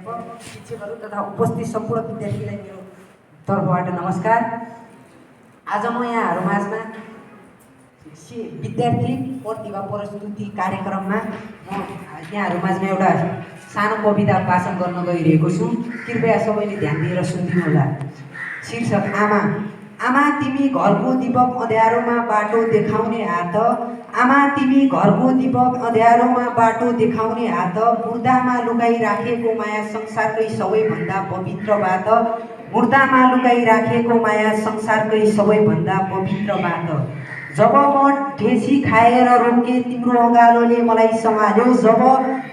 प्राध्यापक शिक्षकहरू तथा उपस्थित सम्पूर्ण विद्यार्थीलाई मेरो तर्फबाट नमस्कार। आज म यहाँहरू माझमा विद्यार्थी प्रतिभा प्रस्तुति कार्यक्रममा म यहाँहरू माझमा एउटा सानो कविता वाचन गर्न गइरहेको छु। कृपया सबैले ध्यान दिएर सुनिदिनु होला। शीर्षक आमा। आमा तिमी घरको दीपक अँध्यारोमा बाटो देखाउने हात, आमा तिमी घरको दीपक अँध्यारोमा बाटो देखाउने हात, मुर्दामा लुकाइ राखेको माया संसारकै सबैभन्दा पवित्र बात, मुर्दामा लुकाइ राखेको माया संसारकै सबैभन्दा पवित्र बात। जब म ठेसी खाएर रोके तिम्रो अँगालोले मलाई सम्हाल्यो, जब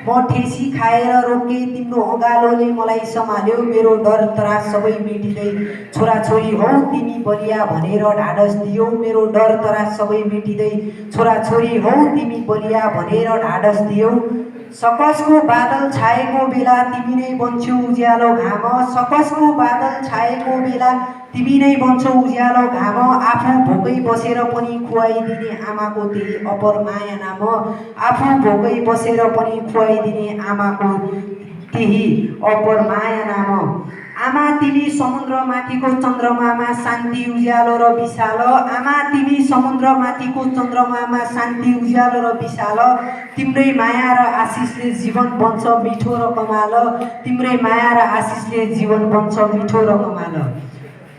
म ठेसी खाएर रोके तिम्रो अँगालोले मलाई सम्हाल्यो, मेरो डर त्रास सबै मेटिँदै छोराछोरी हौ तिमी बलिया भनेर ढाडस दियौ, मेरो डर त्रास सबै मेटिँदै छोराछोरी हौ तिमी बलिया भनेर ढाडस दियौ। सकसको बादल छाएको बेला तिमी नै बन्छौ उज्यालो घाम, सकसको बादल छाएको बेला तिमी नै बन्छौ उज्यालो घाम, आफू भोकै बसेर पनि खुवाइदिने आमाको त्यही अपर माया नाम, आफू भोकै बसेर पनि खुवाइदिने आमाको त्यही अपर माया नाम। आमा तिमी समुद्रमाथिको चन्द्रमामा शान्ति उज्यालो र विशाल, आमा तिमी समुद्रमाथिको चन्द्रमामा शान्ति उज्यालो र विशाल, तिम्रै माया र आशिषले जीवन बन्छ मिठो र कमाल, तिम्रै माया र आशिषले जीवन बन्छ मिठो र कमाल।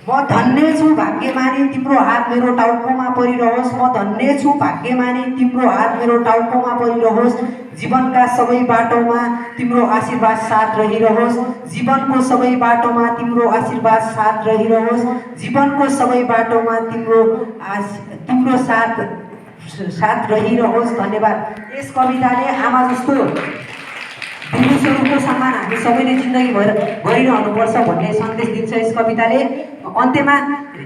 म धन्य छु भाग्यमानी तिम्रो हात मेरो टाउकोमा परिरहोस्, म धन्य छु भाग्यमानी तिम्रो हात मेरो टाउकोमा परिरहोस्, जीवनका सबै बाटोमा तिम्रो आशीर्वाद साथ रहिरहोस्, जीवनको सबै बाटोमा तिम्रो आशीर्वाद साथ रहिरहोस्, जीवनको सबै बाटोमा तिम्रो साथ रहिरहोस्। धन्यवाद। यस कविताले आमा जस्तो पुरुषहरूको सम्मान हामी सबैले जिन्दगीभर गरिरहनुपर्छ भन्ने सन्देश दिन्छ यस कविताले। अन्त्यमा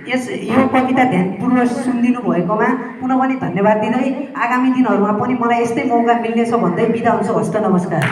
यो कविता ध्यानपूर्वक सुनिदिनु भएकोमा पुनः पनि धन्यवाद दिँदै आगामी दिनहरूमा पनि मलाई यस्तै मौका मिल्नेछ भन्दै बिदा हुन्छु। हस्त नमस्कार।